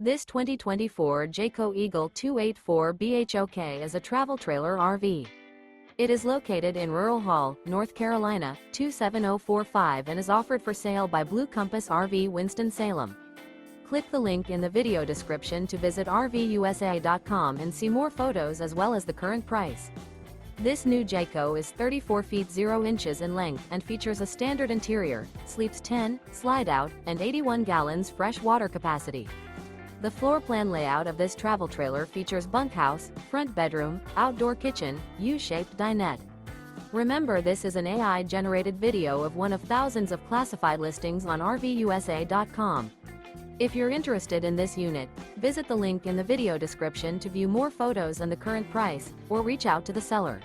This 2024 Jayco Eagle 284 BHOK is a travel trailer RV. It is located in Rural Hall, North Carolina, 27045 and is offered for sale by Blue Compass RV Winston, Salem. Click the link in the video description to visit RVUSA.com and see more photos as well as the current price. This new Jayco is 34 feet 0 inches in length and features a standard interior, sleeps 10, slide-out, and 81 gallons fresh water capacity. The floor plan layout of this travel trailer features bunkhouse, front bedroom, outdoor kitchen, U-shaped dinette. Remember, this is an AI-generated video of one of thousands of classified listings on RVUSA.com. If you're interested in this unit, visit the link in the video description to view more photos and the current price, or reach out to the seller.